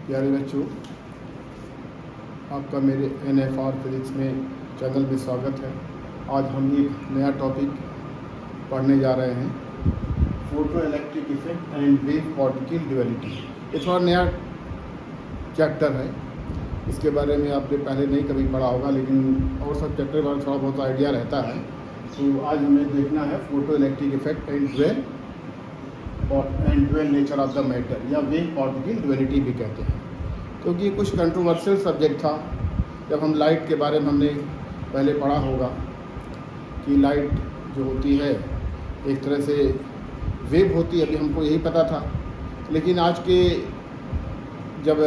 प्यारे बच्चों, आपका मेरे NFR फिजिक्स में चैनल में स्वागत है। आज हम एक नया टॉपिक पढ़ने जा रहे हैं, photo electric effect and wave particle duality. ये थोड़ा नया चैप्टर है, इसके बारे में आपने पहले नहीं कभी पढ़ा होगा, लेकिन और सब चैप्टर के बारे में थोड़ा बहुत आइडिया रहता है। तो आज हमें देखना है photo electric effect and dual nature of the matter, या वेव पार्टिकल ड्यूअलिटी भी कहते हैं, क्योंकि कुछ कंट्रोवर्शियल सब्जेक्ट था। जब हम लाइट के बारे में हमने पहले पढ़ा होगा कि लाइट जो होती है एक तरह से वेव होती है, अभी हमको यही पता था। लेकिन आज के जब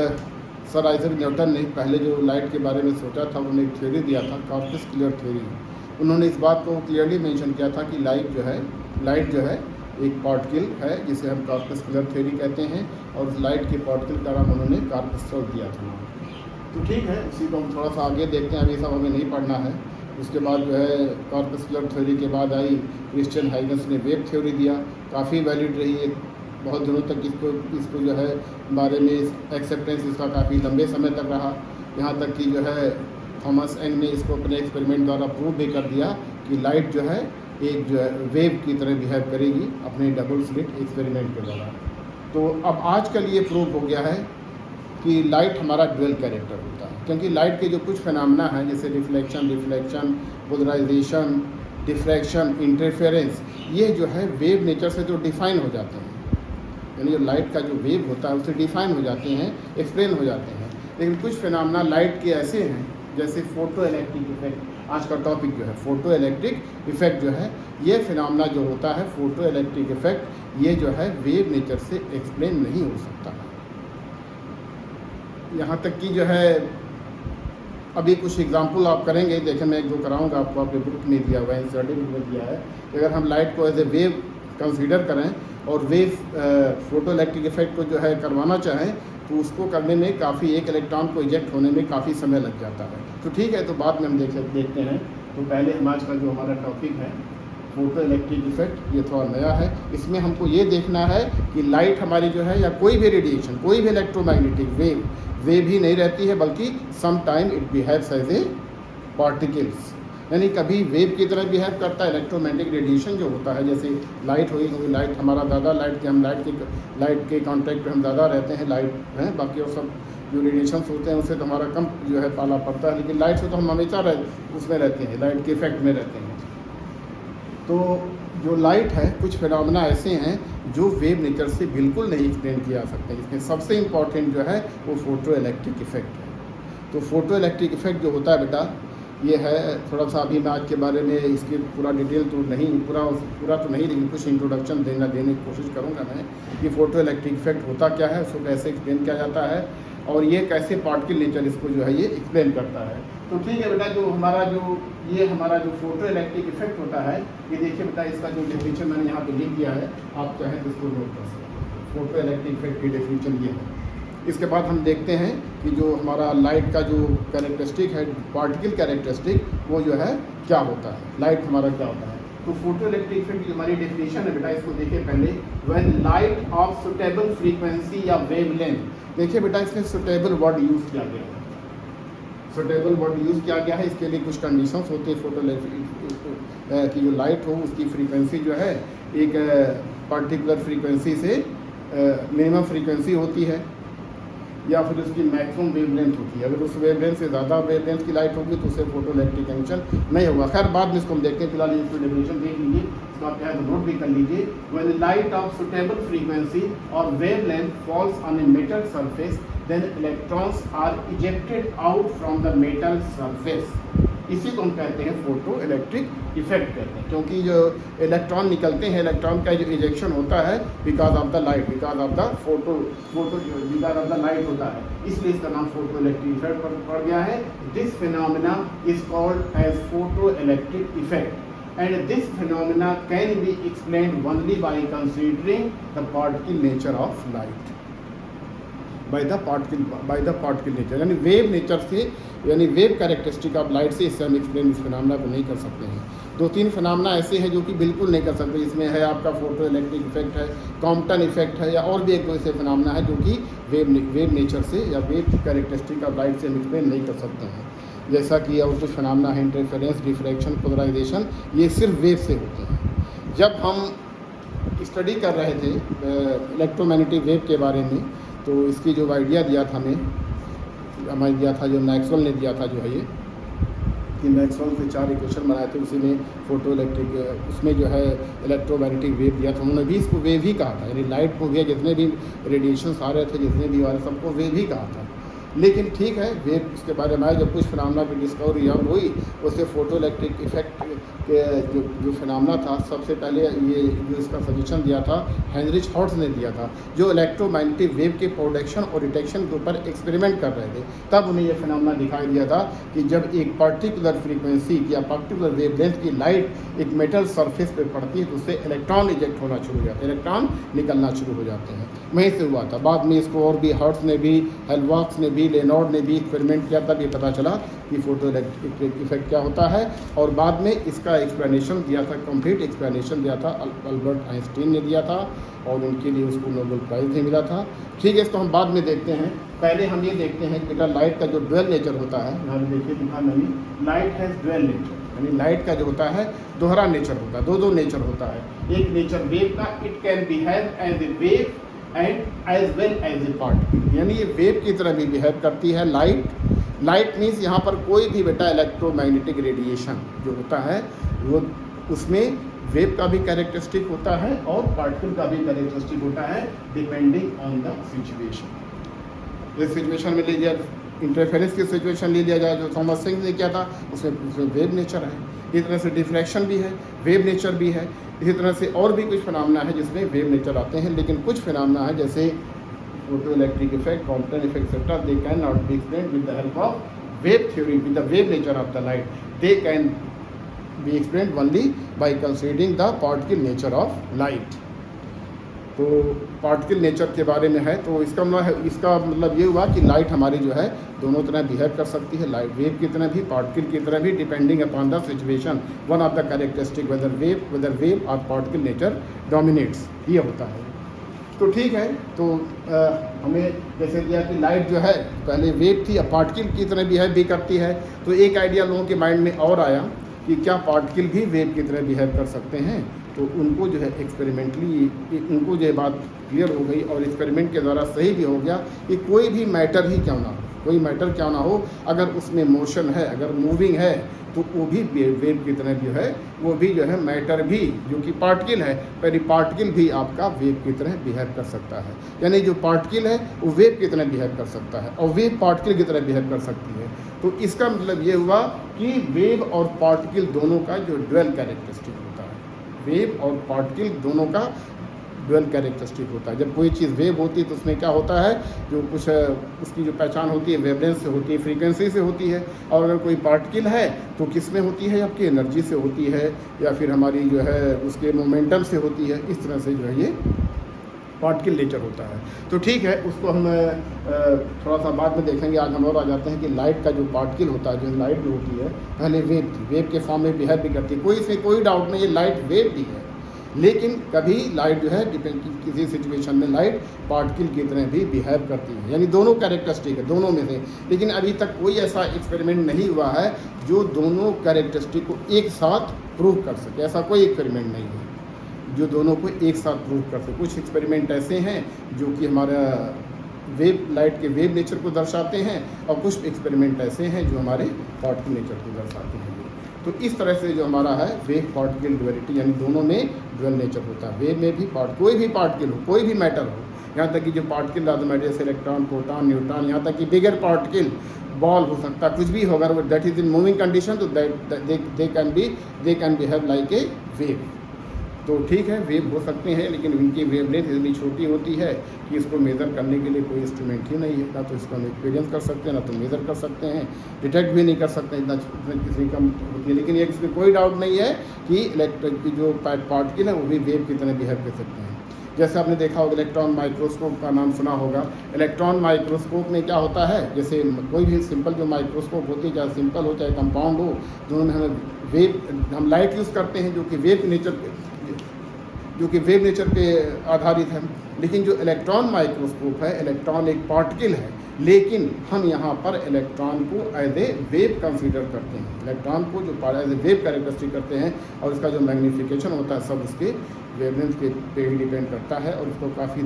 सर आइजैक न्यूटन ने पहले जो लाइट के बारे में सोचा था, उन्होंने एक थ्योरी दिया था, कॉर्पस्कुलर थ्योरी। उन्होंने इस बात को क्लियरली मेंशन किया था कि लाइट जो है एक पार्टिकल है, जिसे हम कॉर्पस्कुलर थ्योरी कहते हैं, और उस लाइट के पार्टिकल का नाम उन्होंने कॉर्पस्कुलर दिया था। तो ठीक है, उसी को हम थोड़ा सा आगे देखते हैं, अभी सब हमें नहीं पढ़ना है। उसके बाद जो है कॉर्पस्कुलर थ्योरी के बाद आई क्रिश्चियन हाइगन्स ने वेव थ्योरी दिया, काफ़ी वैलिड रही है। बहुत दिनों तक इसको जो है बारे में एक्सेप्टेंस इसका काफ़ी लंबे समय तक रहा, यहाँ तक कि जो है थॉमस एंग ने इसको अपने एक्सपेरिमेंट द्वारा प्रूव भी कर दिया कि लाइट जो है एक जो है वेव की तरह बिहेव करेगी अपने डबल स्लिट एक्सपेरिमेंट के द्वारा। तो अब आजकल ये प्रूव हो गया है कि लाइट हमारा ड्यूअल कैरेक्टर होता है, क्योंकि लाइट के जो कुछ फिनोमेना हैं, जैसे रिफ्लेक्शन, पोलराइजेशन, डिफ्रैक्शन, इंटरफेरेंस, ये जो है वेव नेचर से जो डिफाइन हो जाते हैं, यानी जो लाइट का जो वेव होता है उससे डिफाइन हो जाते हैं, एक्सप्लेन हो जाते हैं। लेकिन कुछ फिनोमेना लाइट के ऐसे हैं, जैसे फोटो इलेक्ट्रिक इफेक्ट। आज का टॉपिक जो है फोटो इलेक्ट्रिक इफेक्ट जो है, ये फिनोमेना जो होता है फोटो इलेक्ट्रिक इफेक्ट, ये जो है वेव नेचर से एक्सप्लेन नहीं हो सकता है। यहाँ तक कि जो है अभी कुछ एग्जांपल आप करेंगे, देखें मैं एक दो कराऊंगा आपको, आपने बुक में दिया हुआ है, स्टडी बुक में दिया है कि अगर हम लाइट को एज ए वेव कंसीडर करें और वेव फोटो इलेक्ट्रिक इफेक्ट को जो है करवाना चाहें, तो उसको करने में काफ़ी, एक इलेक्ट्रॉन को इजेक्ट होने में काफ़ी समय लग जाता है। तो ठीक है, तो बाद में हम देखते हैं। तो पहले हम आज का जो हमारा टॉपिक है फोटो इलेक्ट्रिक इफेक्ट, ये थोड़ा नया है। इसमें हमको ये देखना है कि लाइट हमारी जो है, या कोई भी रेडिएशन, कोई भी इलेक्ट्रोमैग्नेटिक वेव ही नहीं रहती है, बल्कि some time it behaves as a particles, यानी कभी वेव की तरह बिहेव करता है। इलेक्ट्रोमैग्नेटिक रेडिएशन जो होता है, जैसे लाइट हुई, क्योंकि लाइट हमारा ज़्यादा लाइट के कॉन्टैक्ट पे हम ज़्यादा रहते हैं, लाइट हैं, बाकी और सब जो रेडिएशंस होते हैं उससे तो हमारा कम जो है पाला पड़ता है, लेकिन लाइट से तो हम हमेशा उसमें रहते हैं, लाइट के इफेक्ट में रहते हैं। तो जो लाइट है, कुछ फिनोमेना ऐसे हैं जो वेव नेचर से बिल्कुल नहीं एक्सप्लेन किया जा सकते। इसमें सबसे इम्पॉर्टेंट जो है वो फोटो इलेक्ट्रिक इफेक्ट है। तो फोटो इलेक्ट्रिक इफेक्ट जो होता है बेटा, ये है, थोड़ा सा अभी मैं आज के बारे में इसकी पूरा डिटेल तो नहीं, पूरा तो नहीं, लेकिन कुछ इंट्रोडक्शन देने की कोशिश करूँगा मैं कि फ़ोटो इलेक्ट्रिक इफेक्ट होता क्या है, उसको कैसे एक्सप्लेन किया जाता है, और ये कैसे पार्टिकल नेचर इसको जो है ये एक्सप्लेन करता है। तो ठीक है बेटा, जो हमारा जो फोटो इलेक्ट्रिक इफेक्ट होता है, ये देखिए बेटा, इसका जो डेफिनेशन मैंने यहाँ पे लिख दिया है, आप चाहें तो इसको नोट कर सकते हैं। फोटो इलेक्ट्रिक इफेक्ट की डेफिनेशन ये है। इसके बाद हम देखते हैं कि जो हमारा लाइट का जो कैरेक्टरिस्टिक है, पार्टिकल कैरेक्टरिस्टिक, वो जो है क्या होता है, लाइट हमारा क्या होता है। तो फोटो इलेक्ट्रिक इफेक्ट की हमारी डेफिनेशन है बेटा, इसको देखिए पहले। When light of suitable frequency या वेवलेंथ, देखिए बेटा इसमें सुटेबल वर्ड यूज़ किया गया है, सुटेबल वर्ड यूज़ किया गया है। इसके लिए कुछ कंडीशंस होती है फोटो की जो लाइट हो उसकी फ्रीक्वेंसी जो है एक पर्टिकुलर फ्रीक्वेंसी से मिनिमम फ्रीक्वेंसी होती है, या फिर उसकी मैक्सिमम वेवलेंथ होती है। अगर उस वेवलेंथ से ज़्यादा वेवलेंथ की लाइट होगी तो उसे फोटो इलेक्ट्रिक एमिशन नहीं होगा। खैर बाद में इसको हम देखते हैं, फिलहाल इसको डेफिनेशन देख लीजिए, इसको आप चाहे तो नोट भी कर लीजिए। When light of suitable frequency और wavelength falls on a metal surface, then electrons are ejected out from the metal surface. इसी को हम कहते हैं फोटो इलेक्ट्रिक इफेक्ट कहते हैं, क्योंकि जो इलेक्ट्रॉन निकलते हैं, इलेक्ट्रॉन का जो इजेक्शन होता है because of the light, because of the light होता है, इसलिए इसका नाम फोटो इलेक्ट्रिक इफेक्ट पड़ गया है। This phenomena is called as photo electric effect, and this phenomena can be explained only by considering the particle nature of light. By the particle nature, यानी wave nature से, यानी wave characteristic of light से इससे हम explain इस phenomena को नहीं कर सकते हैं। 2-3 फिनोमेना ऐसे हैं जो कि बिल्कुल नहीं कर सकते। इसमें है आपका फोटो इलेक्ट्रिक इफेक्ट है, कॉम्पटन इफेक्ट है, या और भी एक ऐसे फिनोमेना है जो कि वेव नेचर से या वेव कैरेक्टरिस्टिक ऑफ लाइट से हम एक्सप्लेन नहीं कर सकते हैं। जैसा कि और कुछ फिनोमेना है, इंटरफेरेंस, डिफ्रैक्शन, पोलराइजेशन, ये सिर्फ वेव से होते हैं। जब हम स्टडी कर रहे थे इलेक्ट्रोमैग्नेटिक वेव के बारे में, तो इसकी जो आइडिया दिया था हमें दिया था, जो मैक्सवेल ने दिया था, जो है ये कि मैक्सवेल से 4 इक्वेशन बनाए थे, उसी में फोटो इलेक्ट्रिक, उसमें जो है इलेक्ट्रोमैग्नेटिक वेव दिया था। उन्होंने भी इसको वेव ही कहा था, यानी लाइट को भी, जितने भी रेडिएशंस आ रहे थे, जितने भी आ रहे, सबको वेव ही कहा था। लेकिन ठीक है, वेव उसके बारे में आए, जब कुछ फिनोमेना की डिस्कवरी अब हुई, उससे फोटो इलेक्ट्रिक इफेक्ट के जो फिनोमेना था, सबसे पहले ये जो इसका सजेशन दिया था हेनरिच हॉर्ट्स ने दिया था, जो इलेक्ट्रोमैग्नेटिक वेव के प्रोडक्शन और डिटेक्शन के ऊपर एक्सपेरिमेंट कर रहे थे। तब उन्हें ये फिनोमेना दिखाई दिया था कि जब एक पर्टिकुलर फ्रीक्वेंसी या पर्टिकुलर वेवलेंथ की लाइट एक मेटल सरफेस पे पड़ती है तो उससे इलेक्ट्रॉन इजेक्ट होना शुरू हो जाते हैं, इलेक्ट्रॉन निकलना शुरू हो जाते हैं। वहीं से हुआ था। बाद में इसको और भी हर्ट्स ने भी, हेल्वाक्स ने भी, लेनॉर्ड ने भी एक्सपेरिमेंट किया, तब ये पता चला कि फोटो इलेक्ट्रिक इफेक्ट क्या होता है। और बाद में इसका एक्सप्लेनेशन दिया था, कंप्लीट एक्सप्लेनेशन दिया था अल्बर्ट आइंस्टीन ने दिया था, और उनके लिए उसको नोबेल प्राइज़ भी मिला था। ठीक है, इसको हम बाद में देखते हैं। पहले हम ये देखते हैं कि बेटा लाइट का जो ड्वेल नेचर होता है, यहाँ देखिए दिखा नहीं, लाइट हैज़ ड्वेल नेचर, यानी लाइट का जो होता है दोहरा नेचर होता है, दो नेचर होता है। एक नेचर वेव का, it can behave as a wave and as well as a particle, यानी ये वेव की तरह भी बिहेव करती है लाइट मीन्स यहाँ पर कोई भी बेटा इलेक्ट्रोमैग्नेटिक रेडिएशन जो होता है वो उसमें वेव का भी कैरेक्टरिस्टिक होता है और पार्टिकल का भी कैरेक्टरिस्टिक होता है, डिपेंडिंग ऑन द सिचुएशन। इस सिचुएशन में लीजिए इंटरफेरेंस की सिचुएशन ले लिया जाए, जो थॉमस सिंह ने किया था, उसमें वेव नेचर है। इसी तरह से डिफ्रैक्शन भी है, वेव नेचर भी है। इसी तरह से और भी कुछ फिनोमेना है जिसमें वेव नेचर आते हैं, लेकिन कुछ फिनोमेना है जैसे photo electric effect, Compton effect etcetera, they can not be explained with the help of wave theory, with the wave nature of the light, they can be explained only by considering the particle nature of light. तो particle nature के बारे में है, तो इसका मतलब ये हुआ कि लाइट हमारी जो है दोनों तरह बिहेव कर सकती है, लाइट वेव की तरह भी, पार्टिकल की तरह भी, depending upon the situation. One of the characteristic whether wave और पार्टिकल नेचर डोमिनेट्स, ये होता है। तो ठीक है, तो हमें जैसे दिया कि लाइट जो है पहले वेव थी, अब पार्टिकल की तरह बिहेव भी करती है। तो एक आइडिया लोगों के माइंड में और आया कि क्या पार्टिकल भी वेव की तरह बिहेव कर सकते हैं। तो उनको जो है एक्सपेरिमेंटली उनको जो बात क्लियर हो गई और एक्सपेरिमेंट के द्वारा सही भी हो गया कि कोई भी मैटर ही क्यों ना हो, कोई मैटर क्यों ना हो, अगर उसमें मोशन है, अगर मूविंग है, तो वो भी वेव की तरह जो है, वो भी जो है मैटर भी जो कि पार्टिकल है, पहले पार्टिकल भी आपका वेव की तरह बिहेव कर सकता है। यानी जो पार्टिकल है वो वेव की तरह बिहेव कर सकता है और वेव पार्टिकल की तरह बिहेव कर सकती है। तो इसका मतलब ये हुआ कि वेव और पार्टिकल दोनों का जो ड्वेल कैरेक्टरिस्टिक होता है, वेव और पार्टिकल दोनों का ड्वेल कैरेक्टरिस्टिक होता है। जब कोई चीज़ वेव होती है तो उसमें क्या होता है, जो कुछ उसकी जो पहचान होती है वेवलेंथ से होती है, फ्रीक्वेंसी से होती है। और अगर कोई पार्टिकल है तो किस में होती है, आपकी एनर्जी से होती है, या फिर हमारी जो है उसके मोमेंटम से होती है। इस तरह से जो है ये पार्टिकल नेचर होता है। तो ठीक है, उसको हम थोड़ा सा बाद में देखेंगे। आज हम और आ जाते हैं कि लाइट का जो पार्टिकल होता है, जो लाइट जो होती है पहले वेव थी, वेव के फॉर्म में बिहेव भी करती है, इसमें कोई डाउट नहीं, ये लाइट वेव भी है। लेकिन कभी लाइट जो है किसी सिचुएशन में लाइट पार्टिकल की तरह भी बिहेव करती है, यानी दोनों कैरेक्टरिस्टिक है दोनों में से। लेकिन अभी तक कोई ऐसा एक्सपेरिमेंट नहीं हुआ है जो दोनों कैरेक्टरिस्टिक को एक साथ प्रूव कर सके। ऐसा कोई एक्सपेरिमेंट नहीं है जो दोनों को एक साथ प्रूव कर सके। कुछ एक्सपेरिमेंट ऐसे हैं जो कि हमारा वेव लाइट के वेव नेचर को दर्शाते हैं, और कुछ एक्सपेरिमेंट ऐसे हैं जो हमारे पार्टिकल नेचर को दर्शाते हैं। तो इस तरह से जो हमारा है वेव पार्टिकल ड्युअलिटी, यानी दोनों में ड्यूअल नेचर होता है। वेव में भी कोई भी पार्टिकल हो, कोई भी मैटर हो, यहाँ तक कि जो पार्टिकल आदि मैटर जैसे इलेक्ट्रॉन, प्रोटॉन, न्यूट्रॉन, यहाँ तक कि बिगर पार्टिकल बॉल हो सकता है, कुछ भी होगा, that is in moving condition, तो they can behave like a wave. तो ठीक है, वेव हो सकते हैं, लेकिन उनकी वेवलेंथ इतनी छोटी होती है कि इसको मेज़र करने के लिए कोई इंस्ट्रूमेंट ही नहीं है। ना तो इसको हम एक्सपीरियंस कर सकते हैं, ना तो मेज़र कर सकते हैं, डिटेक्ट भी नहीं कर सकते, इतना किसी कम होती है। लेकिन इसमें कोई डाउट नहीं है कि इलेक्ट्रिक की जो पार्टिकल है वो भी वेव की तरह बिहेव कर सकते हैं। जैसे आपने देखा होगा इलेक्ट्रॉन माइक्रोस्कोप का नाम सुना होगा। इलेक्ट्रॉन माइक्रोस्कोप में क्या होता है, जैसे कोई भी सिंपल जो माइक्रोस्कोप होती है, चाहे सिंपल हो चाहे कंपाउंड हो, दोनों में हम लाइट यूज़ करते हैं जो कि वेव नेचर पे आधारित है। लेकिन जो इलेक्ट्रॉन माइक्रोस्कोप है, इलेक्ट्रॉन एक पार्टिकल है, लेकिन हम यहाँ पर इलेक्ट्रॉन को एज ए वेव कंसीडर करते हैं। इलेक्ट्रॉन को जो एज ए वेव कैरेक्टरिस्टिक करते हैं, और इसका जो मैग्नीफिकेशन होता है सब उसके वेवलेंथ के पे ही डिपेंड करता है, और उसको काफ़ी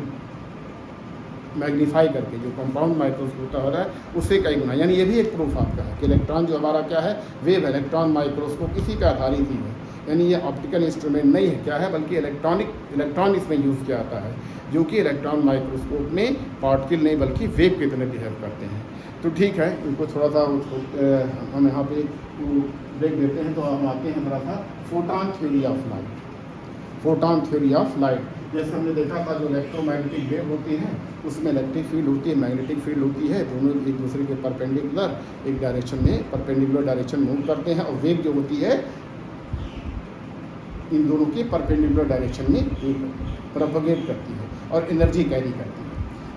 मैग्नीफाई करके जो कंपाउंड माइक्रोस्कोप हो रहा है उससे कई गुना, यानी ये भी एक प्रूफ आपका है कि इलेक्ट्रॉन जो हमारा क्या है, वेव है। इलेक्ट्रॉन माइक्रोस्कोप इसी पे आधारित ही है, यानी ये ऑप्टिकल इंस्ट्रूमेंट नहीं है, क्या है, बल्कि इलेक्ट्रॉन इसमें यूज़ किया जाता है, जो कि इलेक्ट्रॉन माइक्रोस्कोप में पार्टिकल नहीं बल्कि वेव की तरह बिहेव करते हैं। तो ठीक है, इनको थोड़ा सा हम यहाँ पे देख देते हैं। तो हम आते हैं थोड़ा सा photon theory of light. Photon theory of light, जैसे हमने देखा था जो इलेक्ट्रोमैग्नेटिक वेव होती है उसमें इलेक्ट्रिक फील्ड होती है, मैग्नेटिक फील्ड होती है, दोनों एक दूसरे के परपेंडिकुलर एक डायरेक्शन में परपेंडिकुलर डायरेक्शन मूव करते हैं, और वेव जो होती है इन दोनों के परपेंडिकुलर डायरेक्शन में प्रोपगेट करती है और एनर्जी कैरी करती है।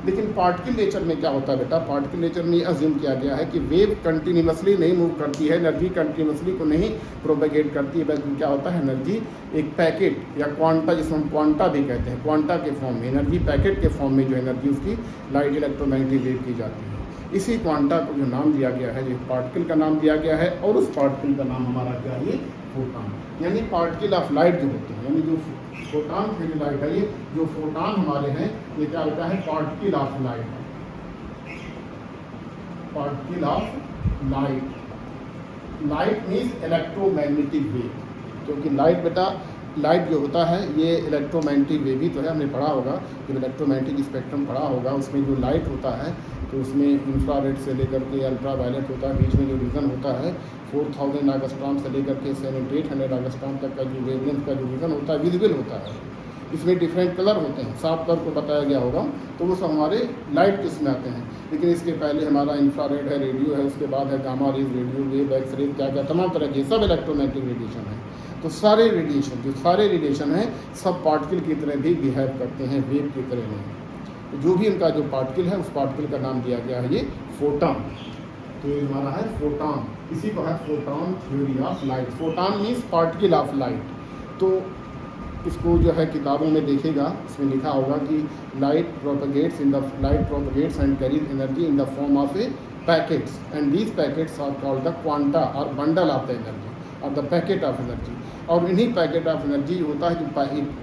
लेकिन पार्टिकल नेचर में क्या होता है बेटा, पार्टिकल नेचर में अज्यूम किया गया है कि वेव कंटिन्यूसली नहीं मूव करती है, एनर्जी कंटिन्यूसली को नहीं प्रोपगेट करती है, बल्कि क्या होता है, एनर्जी एक पैकेट या क्वांटा, जिसको हम क्वांटा भी कहते हैं, क्वांटा के फॉर्म में, एनर्जी पैकेट के फॉर्म में जो एनर्जी उसकी लाइट इलेक्ट्रोमैग्नेटिक वेव की जाती है। इसी क्वांटा को जो नाम दिया गया है, जो पार्टिकल का नाम दिया गया है, और उस पार्टिकल का नाम हमारा क्या है, फोटॉन, यानी पार्टिकल ऑफ लाइट जो होते हैं, यानी जो फोटॉन थ्योरी लाइट है, ये जो फोटॉन हमारे हैं ये क्या होता है, particle of light, particle of light. Light means electromagnetic wave, क्योंकि लाइट बेटा, लाइट जो होता है ये इलेक्ट्रोमैग्नेटिक वेव ही तो है। हमने पढ़ा होगा, जब इलेक्ट्रोमैग्नेटिक स्पेक्ट्रम पढ़ा होगा, उसमें जो लाइट होता है तो उसमें इंफ्रारेड से लेकर के अल्ट्रा वायलेट होता है, बीच में जो रीजन होता है 4000 एंगस्ट्रॉम से लेकर के 7800 एंगस्ट्रॉम तक का जो वेवलेंथ का जो रीजन होता है विजिबल होता है। इसमें डिफरेंट कलर होते हैं, साफ तौर पर बताया गया होगा, तो वो सब हमारे लाइट के इसमें आते हैं। लेकिन इसके पहले हमारा इंफ्रारेड है, रेडियो है, उसके बाद है gamma rays, radio wave, X rays, क्या क्या तमाम तरह के सब इलेक्ट्रोमैग्नेटिक रेडिएशन है। तो सारे रेडिएशन, जो सारे रेडिएशन हैं सब पार्टिकल की तरह भी बिहेव करते हैं, वेव की तरह नहीं। तो जो भी इनका जो पार्टिकल है उस पार्टिकल का नाम दिया गया है ये फोटॉन। तो ये हमारा है फोटॉन, इसी को है photon theory of light. Photon means particle of light. तो इसको जो है किताबों में देखेगा, इसमें लिखा होगा कि light propagates and carries energy in the form of a packets, and these packets are called the quanta और बंडल ऑफ द एनर्जी और द पैकेट ऑफ एनर्जी। और इन्हीं पैकेट ऑफ एनर्जी होता है जो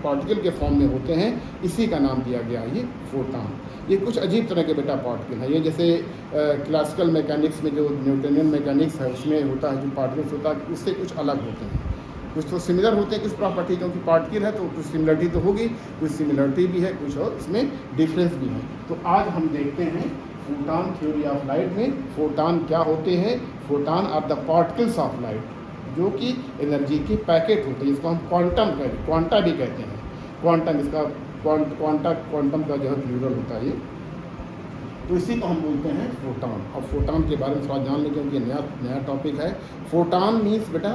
पार्टिकल के फॉर्म में होते हैं, इसी का नाम दिया गया है ये फोटॉन। ये कुछ अजीब तरह के बेटा पार्टिकल है। ये जैसे क्लासिकल मैकेनिक्स में जो न्यूटनियन मैकेनिक्स है उसमें होता है जो पार्टिकल्स होता है उससे कुछ अलग होते हैं, कुछ तो सिमिलर होते हैं कुछ प्रॉपर्टी, क्योंकि पार्टिकल है तो कुछ सिमिलरिटी तो होगी, कुछ सिमिलरिटी भी है, कुछ और इसमें डिफरेंस भी है। तो आज हम देखते हैं फोटॉन थ्योरी ऑफ लाइट में फोटॉन क्या होते हैं। Photon are the particles of light, जो कि एनर्जी के पैकेट होते हैं, जिसको हम क्वांटा भी कहते हैं। क्वांटम, इसका क्वांटम का जो है प्लूरल होता है ये। तो इसी को हम बोलते हैं फोटॉन। और फोटॉन के बारे में थोड़ा जान लें क्योंकि नया टॉपिक है। फोटॉन मीन्स बेटा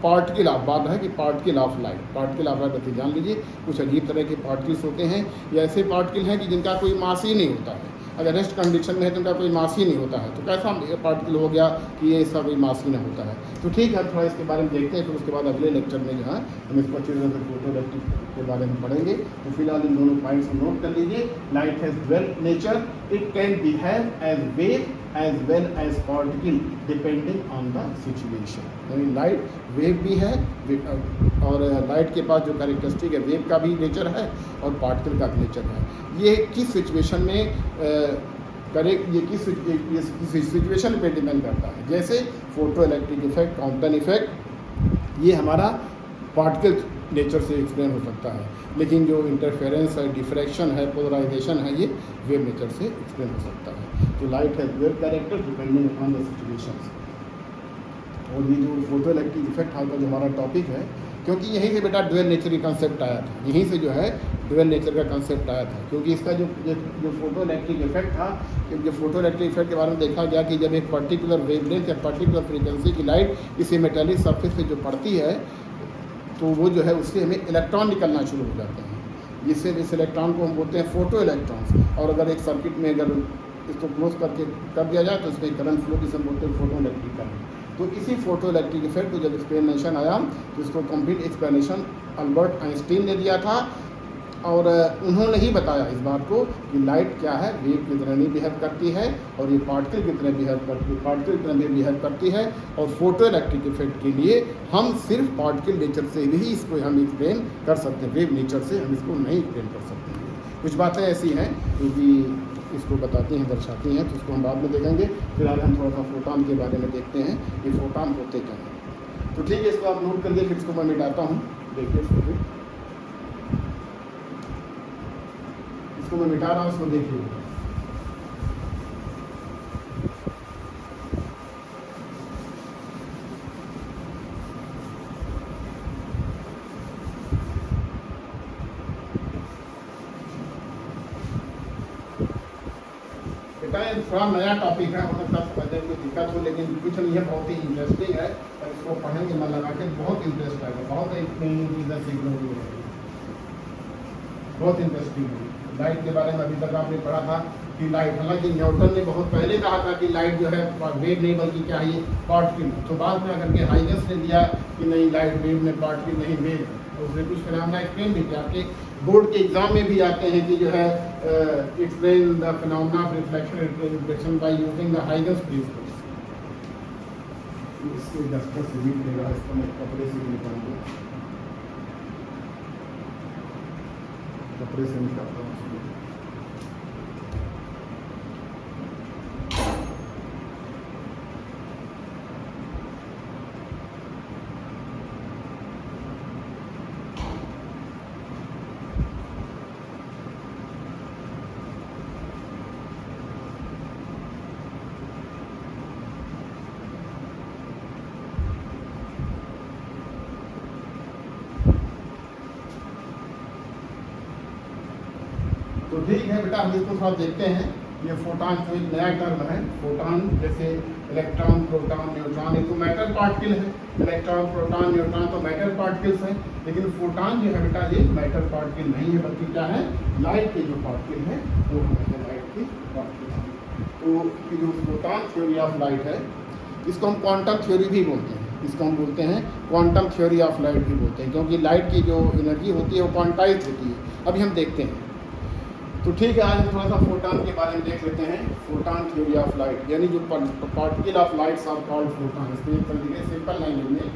पार्टिकल ऑफ, बात है कि particle of light, particle of light बच्चे जान लीजिए। कुछ अजीब तरह के पार्टिकल्स होते हैं, ये ऐसे पार्टिकल हैं कि जिनका कोई मास ही नहीं होता है। अगर रेस्ट कंडीशन में है तो उनका कोई मास ही नहीं होता है, तो कैसा पार्टिकल हो गया कि ये इसका कोई मास ही नहीं होता है। तो ठीक है, थोड़ा इसके बारे में देखते हैं, फिर उसके बाद अगले लेक्चर में जो है हम इसको अच्छी तरह से फोटो इलेक्ट्रिक के बारे में पढ़ेंगे। तो फिलहाल इन दोनों पॉइंट्स को नोट कर लीजिए। Light has dual nature, it can behave as wave as well as particle depending on the situation. यानी लाइट वेव भी है, और लाइट के पास जो कैरेक्टरिस्टिक है वेव का भी नेचर है और पार्टिकल का भी नेचर है। ये किस सिचुएशन में ये किस सिचुएशन पे डिपेंड करता है। जैसे photo electric effect, Compton effect, ये हमारा पार्टिकल नेचर से एक्सप्लेन हो सकता है, लेकिन जो इंटरफेरेंस है, डिफ्रैक्शन है, पोलराइजेशन है, ये वेव नेचर से एक्सप्लेन हो सकता है। तो लाइट है wave character depending upon the situations. और ये जो फोटो इलेक्ट्रिक इफेक्ट का जो हमारा टॉपिक है, क्योंकि यहीं से बेटा ड्यूअल नेचर का कंसेप्ट आया था, यहीं से जो है ड्यूअल नेचर का कंसेप्ट आया था। क्योंकि इसका जो फोटो इलेक्ट्रिक इफेक्ट था, जो फोटो इलेक्ट्रिक इफेक्ट के बारे में देखा गया कि जब एक पर्टिकुलर वेवलेंथ या पर्टिकुलर फ्रीक्वेंसी की लाइट किसी मेटेलिक सरफेस पे जो पड़ती है, तो वो जो है उससे हमें इलेक्ट्रॉन निकलना शुरू हो जाते हैं। जिससे इस इलेक्ट्रॉन को हम बोलते हैं फोटो इलेक्ट्रॉन्स। और अगर एक सर्किट में अगर इसको क्लोज करके कर दिया जाए तो इसमें करंट फ्लो जिसे हम बोलते हैं फोटो इलेक्ट्रिक करंट। तो इसी फोटो इलेक्ट्रिक इफेक्ट को जब एक्सप्लेनेशन आया तो इसको कंप्लीट एक्सप्लेनेशन अल्बर्ट आइंस्टीन ने दिया था, और उन्होंने ही बताया इस बात को कि लाइट क्या है, वेव की तरह नहीं बिहेव करती है, और ये पार्टिकल की तरह बिहेव करती है, पार्टिकल की तरह बिहेव करती है। और फोटो इलेक्ट्रिक इफेक्ट के लिए हम सिर्फ पार्टिकल नेचर से ही इसको हम एक्सप्लेन कर सकते हैं, वेव नेचर से हम इसको नहीं एक्सप्लेन कर सकते हैं। कुछ बातें ऐसी हैं जो कि इसको बताती हैं, दर्शाती हैं, तो उसको हम बाद में देखेंगे। फिलहाल हम थोड़ा सा फोटॉन के बारे में देखते हैं कि फोटॉन होते क्या हैं। तो ठीक है, इसको आप नोट करिए, फिर इसको मैं मिटाता हूँ। देखिए इसको मैं मिटा रहा हूँ, इसको देखिए। थोड़ा नया टॉपिक है, हो सकता है समझने में कोई दिक्कत हो, लेकिन कुछ नहीं है, बहुत ही इंटरेस्टिंग है। और इसको पढ़ेंगे मन लगा के, बहुत इंटरेस्ट आएगा, बहुत एक चीज़ें सीखने को मिलेगी, बहुत इंटरेस्टिंग है। लाइट के बारे में अभी तक आपने पढ़ा था कि लाइट, हालांकि न्यूटन ने बहुत पहले कहा था कि लाइट जो है वेव नहीं बल्कि क्या है, पार्टिकल। तो बाद में आकर के हाइगन्स ने दिया कि नहीं, लाइट वेव में, पार्टिकल नहीं वेव। तो उसने कुछ फिनोमेना एक्सप्लेन भी किया। आपके बोर्ड के एग्जाम में भी आते हैं कि जो है explain the phenomena of reflection reflection by using the Huygens principle. इससे डस्टर से भी मिलेगा, इसको मैं कपड़े से भी निकालूंगा, कपड़े से निकालता हूँ। तो ठीक है बेटा, हम इसको थोड़ा देखते हैं। ये फोटॉन जो एक नया टर्म है, फोटॉन जैसे इलेक्ट्रॉन, प्रोटॉन, न्यूट्रॉन, ये तो मैटर पार्टिकल है। इलेक्ट्रॉन, प्रोटॉन, न्यूट्रॉन तो मैटर पार्टिकल्स हैं, लेकिन फोटॉन जो है बेटा ये मैटर पार्टिकल नहीं है, बल्कि क्या है, लाइट के जो पार्टिकल है वो है लाइट की पार्टिकल। तो जो फोटॉन थ्योरी ऑफ लाइट है, इसको हम क्वांटम थ्योरी भी बोलते हैं, इसको हम बोलते हैं क्वांटम थ्योरी ऑफ लाइट भी बोलते हैं, क्योंकि लाइट की जो एनर्जी होती है वो क्वांटाइज होती है। अभी हम देखते हैं। तो ठीक है, आज हम थोड़ा सा फोटॉन के बारे में देख लेते हैं। फोटॉन थ्योरी ऑफ लाइट, यानी जो particle of lights are called photon. इसको एक तरीके सिंपल लैंग्वेज में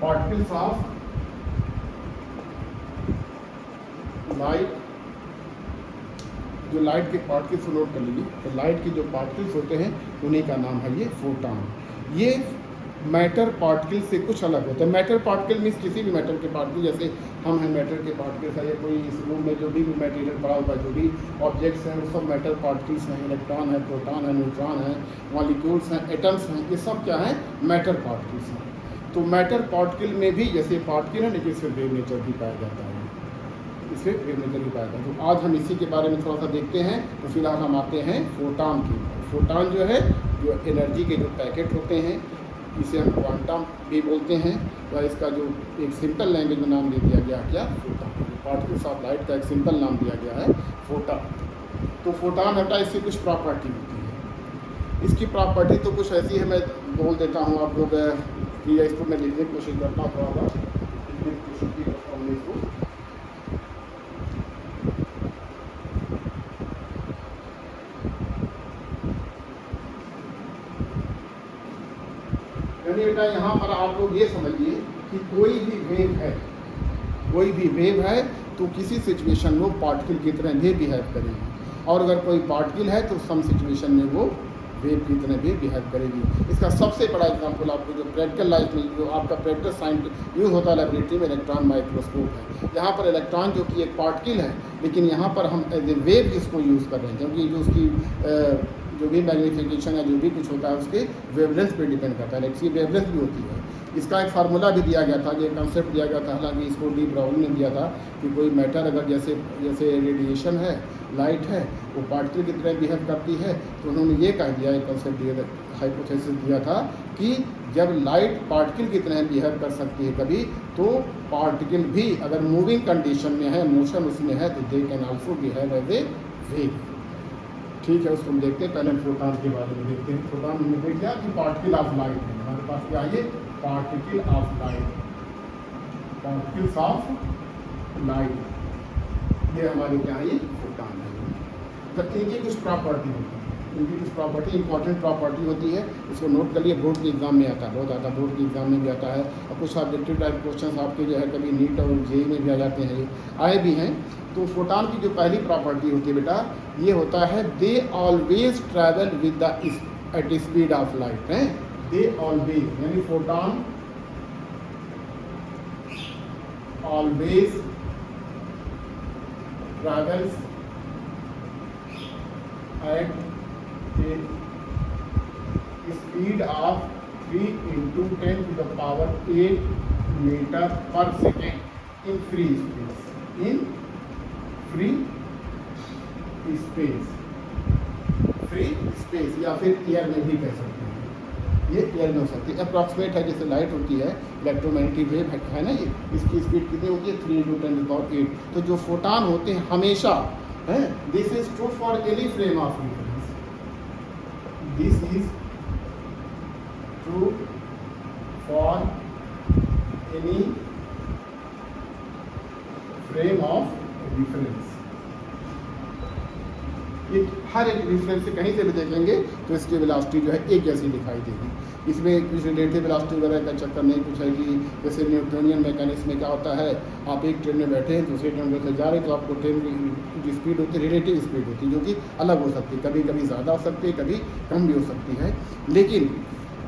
पार्टिकल्स ऑफ लाइट, जो लाइट के पार्टिकल्स को नोट कर लीजिए। तो लाइट के जो पार्टिकल्स होते हैं उन्हीं का नाम है ये फोटॉन। ये मैटर पार्टिकल से कुछ अलग होता है। मैटर पार्टिकल मीन्स किसी भी मैटर के पार्टिकल, जैसे हम हैं मैटर के पार्टिकल्स है, या कोई इस रूम में जो भी मटेरियल पड़ा हुआ, जो भी ऑब्जेक्ट्स हैं वो सब मैटर पार्टिकल्स हैं। इलेक्ट्रॉन है, प्रोटॉन है, न्यूट्रॉन है, मॉलिक्यूल्स हैं, एटम्स हैं, ये सब क्या है, मैटर पार्टिकल्स हैं। तो मैटर पार्टिकल में भी जैसे पार्टिकल है, लेकिन इसमें वेव नेचर भी पाया जाता है, इससे वेव नेचर भी पाया जाता है। तो आज हम इसी के बारे में थोड़ा सा देखते हैं। तो फिलहाल हम आते हैं फोटॉन के ऊपर। फोटॉन जो है, जो एनर्जी के जो पैकेट होते हैं, इसे हम क्वांटम भी बोलते हैं। और इसका जो एक सिंपल लैंग्वेज में नाम दे दिया गया क्या, फोटॉन। पार्टिकल्स ऑफ लाइट का एक सिंपल नाम दिया गया है फोटॉन। तो फोटॉन हटा, इसकी कुछ प्रॉपर्टी होती है। इसकी प्रॉपर्टी तो कुछ ऐसी है, मैं बोल देता हूँ आप लोग कि इसको मैं लिखने की कोशिश करता हूँ, थोड़ा सा लिखने की कोशिश की करता हूँ इसको। यानी बेटा यहाँ पर आप लोग ये समझिए कि कोई भी वेव है तो किसी सिचुएशन में वो पार्टिकल की तरह भी बिहेव करेगी, और अगर कोई पार्टिकल है तो सम सिचुएशन में वो वेव की तरह भी बिहेव करेगी। इसका सबसे बड़ा एग्जांपल आपको जो प्रैक्टिकल लाइफ में जो आपका प्रैक्टिकल साइंस यूज़ होता है लैबोरेटरी में, इलेक्ट्रॉन माइक्रोस्कोप है। यहाँ पर इलेक्ट्रॉन जो कि एक पार्टिकल है, लेकिन यहाँ पर हम एज ए वेव इसको यूज़ कर रहे हैं, क्योंकि जो उसकी जो भी मैग्नीफिकेशन है, जो भी कुछ होता है उसके वेवलेंथ पे डिपेंड करता है, इसकी वेवलेंथ भी होती है। इसका एक फार्मूला भी दिया गया था, ये कंसेप्ट दिया गया था, हालांकि इसको डी ब्राउन ने दिया था कि कोई मैटर अगर जैसे जैसे रेडिएशन है, लाइट है, वो पार्टिकल की तरह बिहेव करती है, तो उन्होंने ये कह दिया, एक कंसेप्ट दिया, हाइपोथेसिस दिया था कि जब लाइट पार्टिकल की तरह बिहेव कर सकती है कभी, तो पार्टिकल भी अगर मूविंग कंडीशन में है, मोशन उसमें है, तो they can also behave as a wave. ठीक है, उसको हम देखते हैं। पहले फोटॉन के बारे में देखते हैं। फोटॉन हमने देख लिया कि पार्टिकल ऑफ लाइट है, हमारे पास क्या है, particle of light, particles of light, ये हमारे क्या है, ये फोटॉन है। तो इनकी कुछ प्रॉपर्टी होती है, इनकी कुछ प्रॉपर्टी, इंपॉर्टेंट प्रॉपर्टी होती है, इसको नोट कर लिए। बोर्ड के एग्जाम में आता है, बहुत ज़्यादा बोर्ड के एग्जाम में भी आता है, और कुछ ऑब्जेक्टिव टाइप क्वेश्चन आपके जो है कभी नीट और जेई में भी आ जाते हैं, आए भी हैं। तो फोटॉन की जो पहली प्रॉपर्टी होती है बेटा, ये होता है they always travel with the at speed of light है। दे ऑलवेज यानी photon always travels at speed of 3 × 10⁸ meter per second in free space, in free space, free space, या फिर एयर में भी कह सकते हैं, ये एयर में हो सकती है। अप्रॉक्सीमेट है, जैसे लाइट होती है, इलेक्ट्रोमैग्नेटिक वेव है ना, ये इसकी स्पीड कितनी होती है, 3 × 10⁸। तो जो फोटॉन होते हैं हमेशा है, this is true for any frame of reference, this is true for any frame of reference. ये हर एक रेफरेंस से कहीं से भी देखेंगे तो इसकी वेलोसिटी जो है एक जैसी दिखाई देगी। इसमें कुछ रिलेटिव वेलोसिटी वगैरह का चक्कर नहीं, कुछ है कि जैसे न्यूटोनियन मैकेनिक्स में क्या होता है, आप एक ट्रेन में बैठे हैं, दूसरे ट्रेन में जा रहे हैं, तो आपको ट्रेन की स्पीड होती है, रिलेटिव स्पीड होती है, जो कि अलग हो सकती है, कभी कभी ज़्यादा हो सकती है, कभी कम भी हो सकती है। लेकिन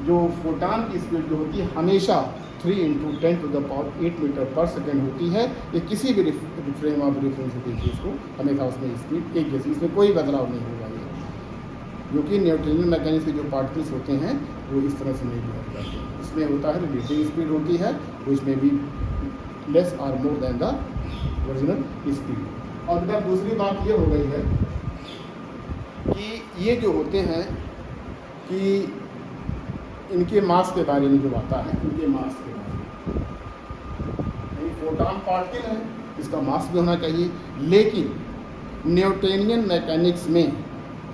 जो फोटॉन की स्पीड जो होती है हमेशा 3 × 10⁸ मीटर पर सेकेंड होती है। ये किसी भी फ्रेम ऑफ रेफरेंस देखिए इसको, हमेशा उसमें स्पीड एक जैसी, इसमें कोई बदलाव नहीं होगा। ये जो कि न्यूटोनियन मैकेनिक्स के जो पार्टिकल्स होते हैं वो इस तरह से नहीं बिहेव करते, इसमें होता है रिलेटिव स्पीड होती है, विच में बी लेस और more than the original speed. और बेटा दूसरी बात ये हो गई है कि ये जो होते हैं कि इनके मास के बारे में जो आता है, इनके मास के बारे में, फोटॉन पार्टिकल है, इसका मास भी होना चाहिए। लेकिन न्यूटोनियन मैकेनिक्स में,